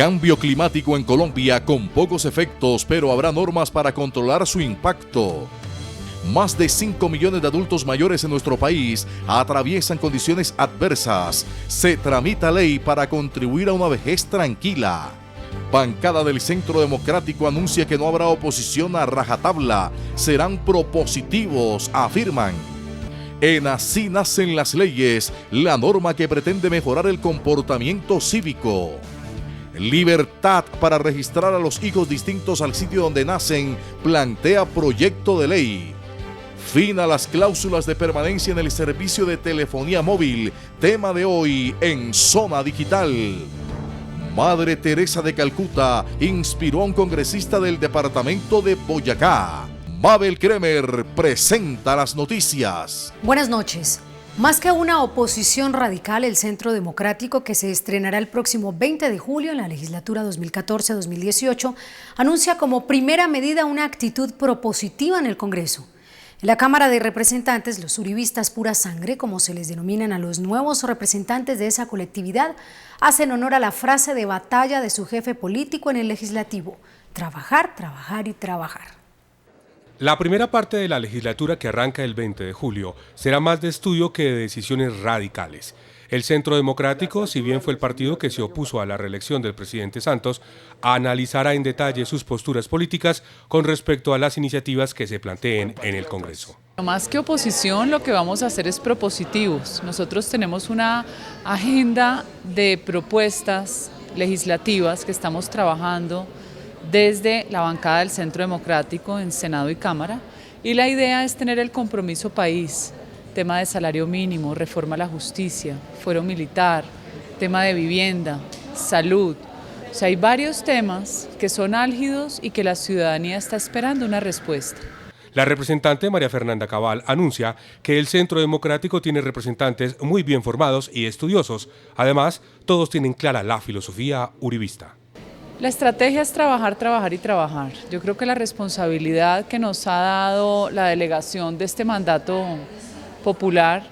Cambio climático en Colombia con pocos efectos, pero habrá normas para controlar su impacto. Más de 5 millones de adultos mayores en nuestro país atraviesan condiciones adversas. Se tramita ley para contribuir a una vejez tranquila. Bancada del Centro Democrático anuncia que no habrá oposición a rajatabla. Serán propositivos, afirman. En Así nacen las leyes, la norma que pretende mejorar el comportamiento cívico. Libertad para registrar a los hijos distintos al sitio donde nacen, plantea proyecto de ley. Fin a las cláusulas de permanencia en el servicio de telefonía móvil, tema de hoy en Zona Digital. Madre Teresa de Calcuta inspiró a un congresista del departamento de Boyacá. Mabel Kremer presenta las noticias. Buenas noches. Más que una oposición radical, el Centro Democrático, que se estrenará el próximo 20 de julio en la legislatura 2014-2018, anuncia como primera medida una actitud propositiva en el Congreso. En la Cámara de Representantes, los uribistas pura sangre, como se les denominan a los nuevos representantes de esa colectividad, hacen honor a la frase de batalla de su jefe político en el legislativo: trabajar, trabajar y trabajar. La primera parte de la legislatura, que arranca el 20 de julio, será más de estudio que de decisiones radicales. El Centro Democrático, si bien fue el partido que se opuso a la reelección del presidente Santos, analizará en detalle sus posturas políticas con respecto a las iniciativas que se planteen en el Congreso. Más que oposición, lo que vamos a hacer es propositivos. Nosotros tenemos una agenda de propuestas legislativas que estamos trabajando desde la bancada del Centro Democrático en Senado y Cámara, y la idea es tener el compromiso país. Tema de salario mínimo, reforma a la justicia, fuero militar, tema de vivienda, salud. O sea, hay varios temas que son álgidos y que la ciudadanía está esperando una respuesta. La representante María Fernanda Cabal anuncia que el Centro Democrático tiene representantes muy bien formados y estudiosos. Además, todos tienen clara la filosofía uribista. La estrategia es trabajar, trabajar y trabajar. Yo creo que la responsabilidad que nos ha dado la delegación de este mandato popular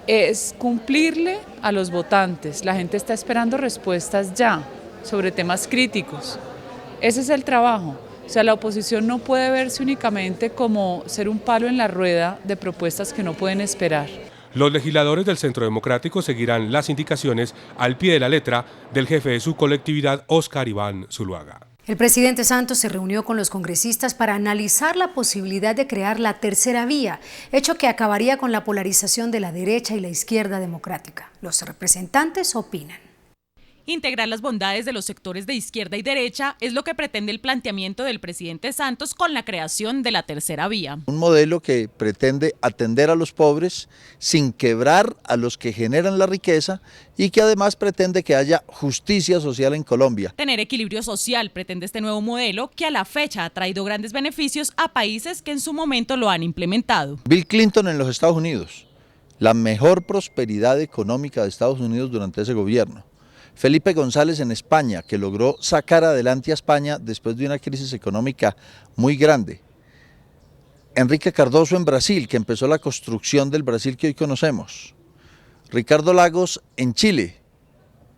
es cumplirle a los votantes. La gente está esperando respuestas ya sobre temas críticos. Ese es el trabajo. O sea, la oposición no puede verse únicamente como ser un palo en la rueda de propuestas que no pueden esperar. Los legisladores del Centro Democrático seguirán las indicaciones al pie de la letra del jefe de su colectividad, Óscar Iván Zuluaga. El presidente Santos se reunió con los congresistas para analizar la posibilidad de crear la tercera vía, hecho que acabaría con la polarización de la derecha y la izquierda democrática. Los representantes opinan. Integrar las bondades de los sectores de izquierda y derecha es lo que pretende el planteamiento del presidente Santos con la creación de la tercera vía. Un modelo que pretende atender a los pobres sin quebrar a los que generan la riqueza y que además pretende que haya justicia social en Colombia. Tener equilibrio social pretende este nuevo modelo que a la fecha ha traído grandes beneficios a países que en su momento lo han implementado. Bill Clinton en los Estados Unidos, la mejor prosperidad económica de Estados Unidos durante ese gobierno. Felipe González en España, que logró sacar adelante a España después de una crisis económica muy grande. Enrique Cardoso en Brasil, que empezó la construcción del Brasil que hoy conocemos. Ricardo Lagos en Chile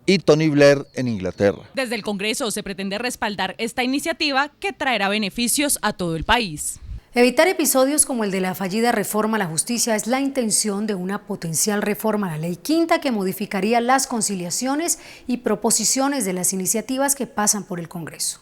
y Tony Blair en Inglaterra. Desde el Congreso se pretende respaldar esta iniciativa que traerá beneficios a todo el país. Evitar episodios como el de la fallida reforma a la justicia es la intención de una potencial reforma a la Ley Quinta que modificaría las conciliaciones y proposiciones de las iniciativas que pasan por el Congreso.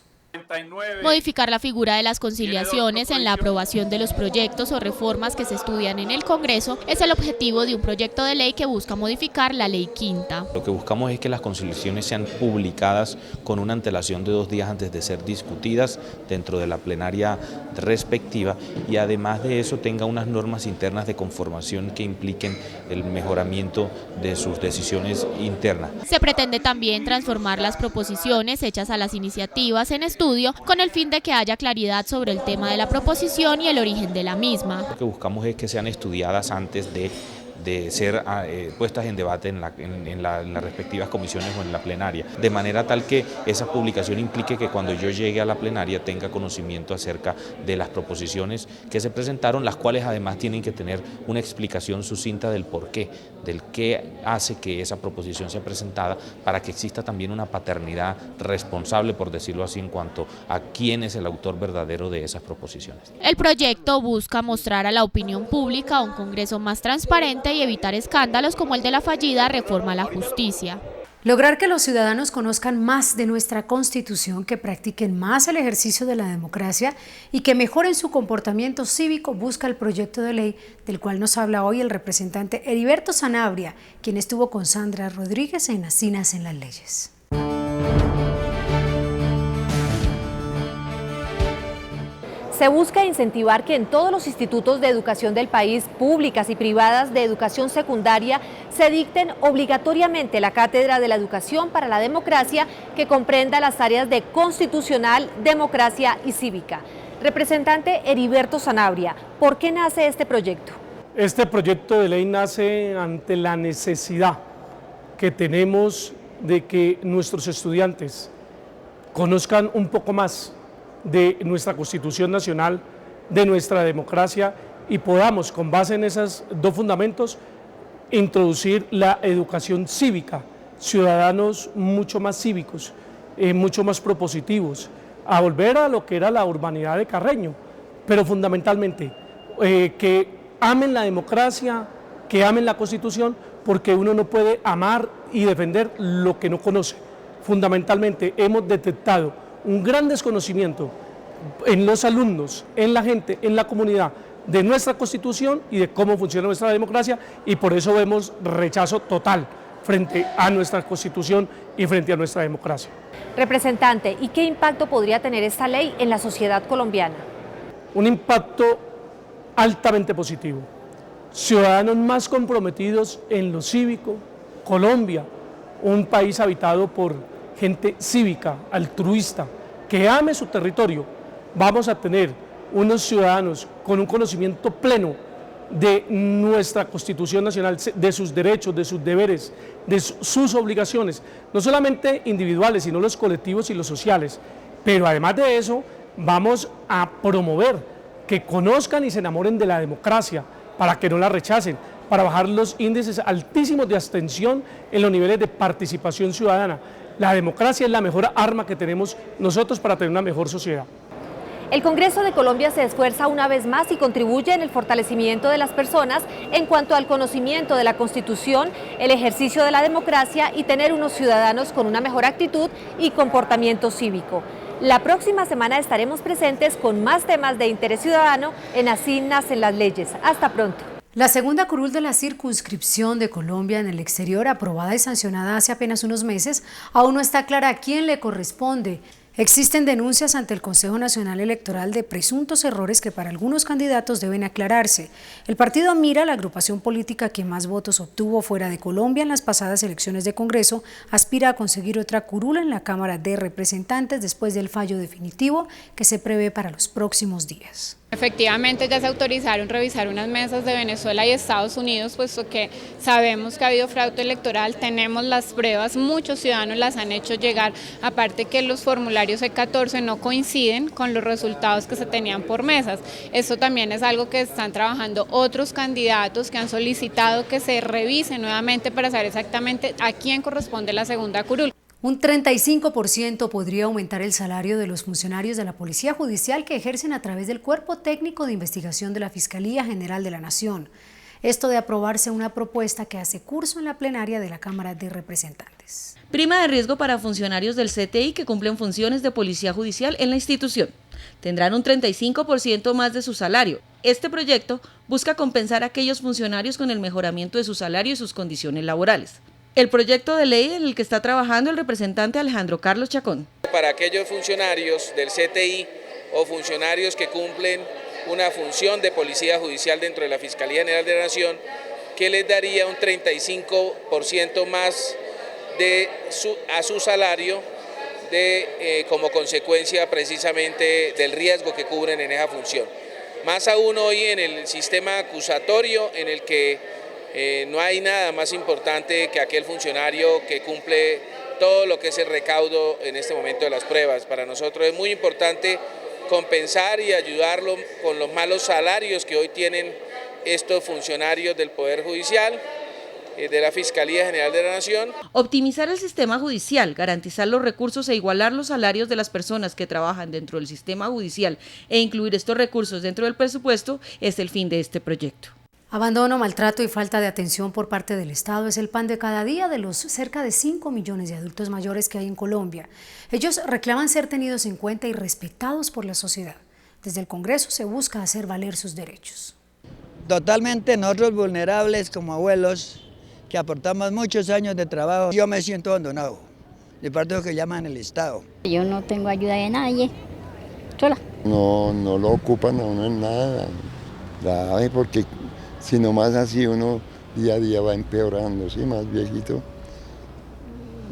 Modificar la figura de las conciliaciones en la aprobación de los proyectos o reformas que se estudian en el Congreso es el objetivo de un proyecto de ley que busca modificar la Ley Quinta. Lo que buscamos es que las conciliaciones sean publicadas con una antelación de 2 días antes de ser discutidas dentro de la plenaria respectiva y además de eso tenga unas normas internas de conformación que impliquen el mejoramiento de sus decisiones internas. Se pretende también transformar las proposiciones hechas a las iniciativas en estudio con el fin de que haya claridad sobre el tema de la proposición y el origen de la misma. Lo que buscamos es que sean estudiadas antes de de ser puestas en debate en las respectivas comisiones o en la plenaria, de manera tal que esa publicación implique que cuando yo llegue a la plenaria tenga conocimiento acerca de las proposiciones que se presentaron, las cuales además tienen que tener una explicación sucinta del porqué, del qué hace que esa proposición sea presentada, para que exista también una paternidad responsable, por decirlo así, en cuanto a quién es el autor verdadero de esas proposiciones. El proyecto busca mostrar a la opinión pública un Congreso más transparente y evitar escándalos como el de la fallida reforma a la justicia. Lograr que los ciudadanos conozcan más de nuestra Constitución, que practiquen más el ejercicio de la democracia y que mejoren su comportamiento cívico busca el proyecto de ley del cual nos habla hoy el representante Heriberto Sanabria, quien estuvo con Sandra Rodríguez en Así Nacen las Leyes. Se busca incentivar que en todos los institutos de educación del país, públicas y privadas de educación secundaria, se dicten obligatoriamente la Cátedra de la Educación para la Democracia, que comprenda las áreas de constitucional, democracia y cívica. Representante Heriberto Sanabria, ¿por qué nace este proyecto? Este proyecto de ley nace ante la necesidad que tenemos de que nuestros estudiantes conozcan un poco más de nuestra Constitución Nacional, de nuestra democracia, y podamos, con base en esos dos fundamentos, introducir la educación cívica, ciudadanos mucho más cívicos, mucho más propositivos, a volver a lo que era la urbanidad de Carreño, pero fundamentalmente que amen la democracia, que amen la Constitución, porque uno no puede amar y defender lo que no conoce. Fundamentalmente hemos detectado un gran desconocimiento en los alumnos, en la gente, en la comunidad, de nuestra Constitución y de cómo funciona nuestra democracia, y por eso vemos rechazo total frente a nuestra Constitución y frente a nuestra democracia. Representante, ¿y qué impacto podría tener esta ley en la sociedad colombiana? Un impacto altamente positivo. Ciudadanos más comprometidos en lo cívico, Colombia, un país habitado por gente cívica, altruista, que ame su territorio. Vamos a tener unos ciudadanos con un conocimiento pleno de nuestra Constitución Nacional, de sus derechos, de sus deberes, de sus obligaciones, no solamente individuales, sino los colectivos y los sociales. Pero además de eso, vamos a promover que conozcan y se enamoren de la democracia, para que no la rechacen, para bajar los índices altísimos de abstención en los niveles de participación ciudadana. La democracia es la mejor arma que tenemos nosotros para tener una mejor sociedad. El Congreso de Colombia se esfuerza una vez más y contribuye en el fortalecimiento de las personas en cuanto al conocimiento de la Constitución, el ejercicio de la democracia y tener unos ciudadanos con una mejor actitud y comportamiento cívico. La próxima semana estaremos presentes con más temas de interés ciudadano en Así Nacen las Leyes. Hasta pronto. La segunda curul de la circunscripción de Colombia en el exterior, aprobada y sancionada hace apenas unos meses, aún no está clara a quién le corresponde. Existen denuncias ante el Consejo Nacional Electoral de presuntos errores que para algunos candidatos deben aclararse. El partido Mira, la agrupación política que más votos obtuvo fuera de Colombia en las pasadas elecciones de Congreso, aspira a conseguir otra curul en la Cámara de Representantes después del fallo definitivo que se prevé para los próximos días. Efectivamente ya se autorizaron revisar unas mesas de Venezuela y Estados Unidos, puesto que sabemos que ha habido fraude electoral, tenemos las pruebas, muchos ciudadanos las han hecho llegar, aparte que los formularios E14 no coinciden con los resultados que se tenían por mesas. Esto también es algo que están trabajando otros candidatos que han solicitado que se revise nuevamente para saber exactamente a quién corresponde la segunda curul. Un 35% podría aumentar el salario de los funcionarios de la Policía Judicial que ejercen a través del Cuerpo Técnico de Investigación de la Fiscalía General de la Nación. Esto de aprobarse una propuesta que hace curso en la plenaria de la Cámara de Representantes. Prima de riesgo para funcionarios del CTI que cumplen funciones de Policía Judicial en la institución. Tendrán un 35% más de su salario. Este proyecto busca compensar a aquellos funcionarios con el mejoramiento de su salario y sus condiciones laborales. El proyecto de ley en el que está trabajando el representante Alejandro Carlos Chacón. Para aquellos funcionarios del CTI o funcionarios que cumplen una función de policía judicial dentro de la Fiscalía General de la Nación, que les daría un 35% más a su salario como consecuencia precisamente del riesgo que cubren en esa función. Más aún hoy en el sistema acusatorio en el que No hay nada más importante que aquel funcionario que cumple todo lo que es el recaudo en este momento de las pruebas. Para nosotros es muy importante compensar y ayudarlo con los malos salarios que hoy tienen estos funcionarios del Poder Judicial, de la Fiscalía General de la Nación. Optimizar el sistema judicial, garantizar los recursos e igualar los salarios de las personas que trabajan dentro del sistema judicial e incluir estos recursos dentro del presupuesto es el fin de este proyecto. Abandono, maltrato y falta de atención por parte del Estado es el pan de cada día de los cerca de 5 millones de adultos mayores que hay en Colombia. Ellos reclaman ser tenidos en cuenta y respetados por la sociedad. Desde el Congreso se busca hacer valer sus derechos. Totalmente nosotros vulnerables como abuelos, que aportamos muchos años de trabajo. Yo me siento abandonado, de parte de lo que llaman el Estado. Yo no tengo ayuda de nadie, sola. No lo ocupan a uno en nada, grave, porque si no más así uno día a día va empeorando, sí, más viejito.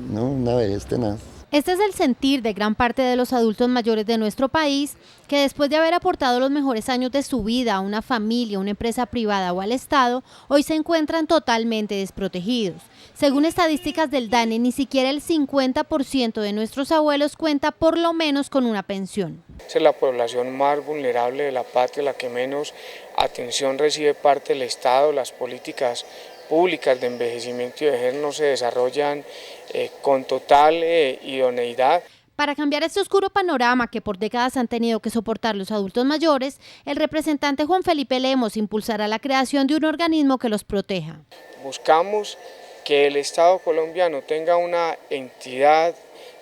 No, una vez tenaz. Este es el sentir de gran parte de los adultos mayores de nuestro país que después de haber aportado los mejores años de su vida a una familia, una empresa privada o al Estado, hoy se encuentran totalmente desprotegidos. Según estadísticas del DANE, ni siquiera el 50% de nuestros abuelos cuenta por lo menos con una pensión. Es la población más vulnerable de la patria, la que menos atención recibe parte del Estado. Las políticas públicas de envejecimiento y vejez no se desarrollan con total idoneidad. Para cambiar este oscuro panorama que por décadas han tenido que soportar los adultos mayores, el representante Juan Felipe Lemos impulsará la creación de un organismo que los proteja. Buscamos que el Estado colombiano tenga una entidad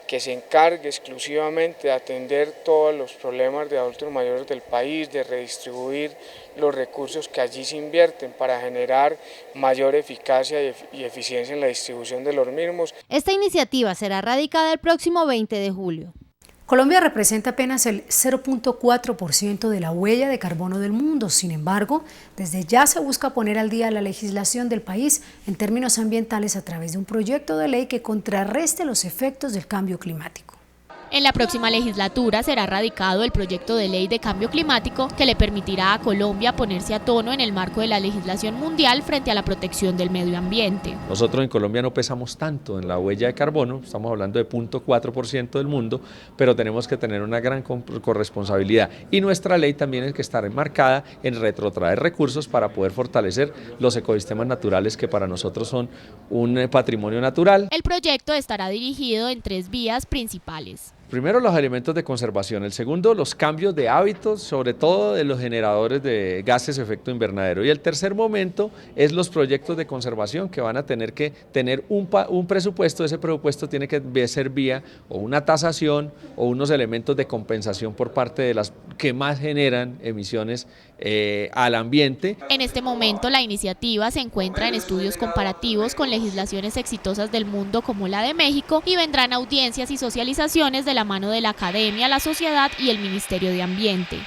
que se encargue exclusivamente de atender todos los problemas de adultos mayores del país, de redistribuir los recursos que allí se invierten para generar mayor eficacia y eficiencia en la distribución de los mismos. Esta iniciativa será radicada el próximo 20 de julio. Colombia representa apenas el 0.4% de la huella de carbono del mundo. Sin embargo, desde ya se busca poner al día la legislación del país en términos ambientales a través de un proyecto de ley que contrarreste los efectos del cambio climático. En la próxima legislatura será radicado el proyecto de ley de cambio climático que le permitirá a Colombia ponerse a tono en el marco de la legislación mundial frente a la protección del medio ambiente. Nosotros en Colombia no pesamos tanto en la huella de carbono, estamos hablando de 0.4% del mundo, pero tenemos que tener una gran corresponsabilidad y nuestra ley también es que estar enmarcada en retrotraer recursos para poder fortalecer los ecosistemas naturales que para nosotros son un patrimonio natural. El proyecto estará dirigido en 3 vías principales. Primero, los elementos de conservación. El segundo, los cambios de hábitos, sobre todo de los generadores de gases de efecto invernadero. Y el tercer momento es los proyectos de conservación que van a tener que tener un presupuesto. Ese presupuesto tiene que ser vía o una tasación o unos elementos de compensación por parte de las que más generan emisiones al ambiente. En este momento la iniciativa se encuentra en estudios comparativos con legislaciones exitosas del mundo como la de México y vendrán audiencias y socializaciones de la mano de la academia, la sociedad y el Ministerio de Ambiente.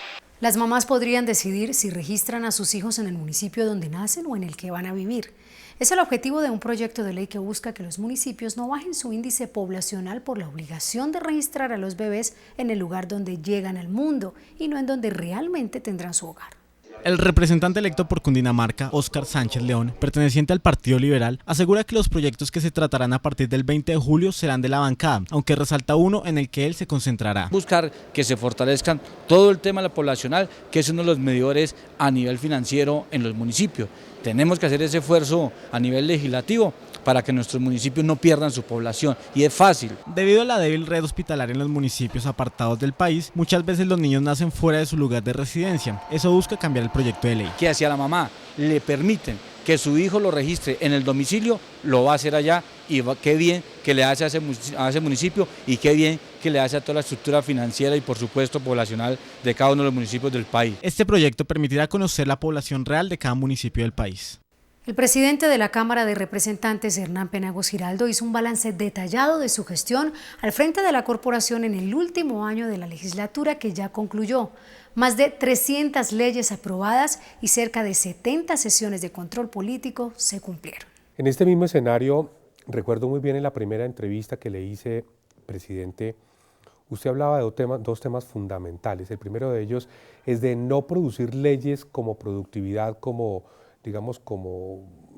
Las mamás podrían decidir si registran a sus hijos en el municipio donde nacen o en el que van a vivir. Es el objetivo de un proyecto de ley que busca que los municipios no bajen su índice poblacional por la obligación de registrar a los bebés en el lugar donde llegan al mundo y no en donde realmente tendrán su hogar. El representante electo por Cundinamarca, Óscar Sánchez León, perteneciente al Partido Liberal, asegura que los proyectos que se tratarán a partir del 20 de julio serán de la bancada, aunque resalta uno en el que él se concentrará. Buscar que se fortalezcan todo el tema poblacional, que es uno de los medidores a nivel financiero en los municipios. Tenemos que hacer ese esfuerzo a nivel legislativo para que nuestros municipios no pierdan su población, y es fácil. Debido a la débil red hospitalaria en los municipios apartados del país, muchas veces los niños nacen fuera de su lugar de residencia. Eso busca cambiar el proyecto de ley. Que hacia la mamá le permiten que su hijo lo registre en el domicilio, lo va a hacer allá, y qué bien que le hace a ese municipio y qué bien que le hace a toda la estructura financiera y por supuesto poblacional de cada uno de los municipios del país. Este proyecto permitirá conocer la población real de cada municipio del país. El presidente de la Cámara de Representantes, Hernán Penagos Giraldo, hizo un balance detallado de su gestión al frente de la corporación en el último año de la legislatura que ya concluyó. Más de 300 leyes aprobadas y cerca de 70 sesiones de control político se cumplieron. En este mismo escenario, recuerdo muy bien en la primera entrevista que le hice, presidente, usted hablaba de dos temas fundamentales. El primero de ellos es de no producir leyes como productividad, como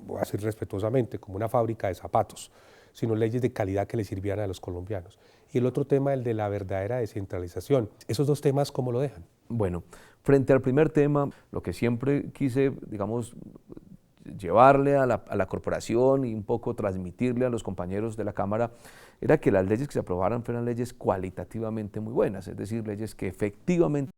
voy a decir respetuosamente, como una fábrica de zapatos, sino leyes de calidad que le sirvieran a los colombianos. Y el otro tema, el de la verdadera descentralización. ¿Esos dos temas cómo lo dejan? Bueno, frente al primer tema, lo que siempre quise, digamos, llevarle a la corporación y un poco transmitirle a los compañeros de la Cámara era que las leyes que se aprobaran fueran leyes cualitativamente muy buenas, es decir, leyes que efectivamente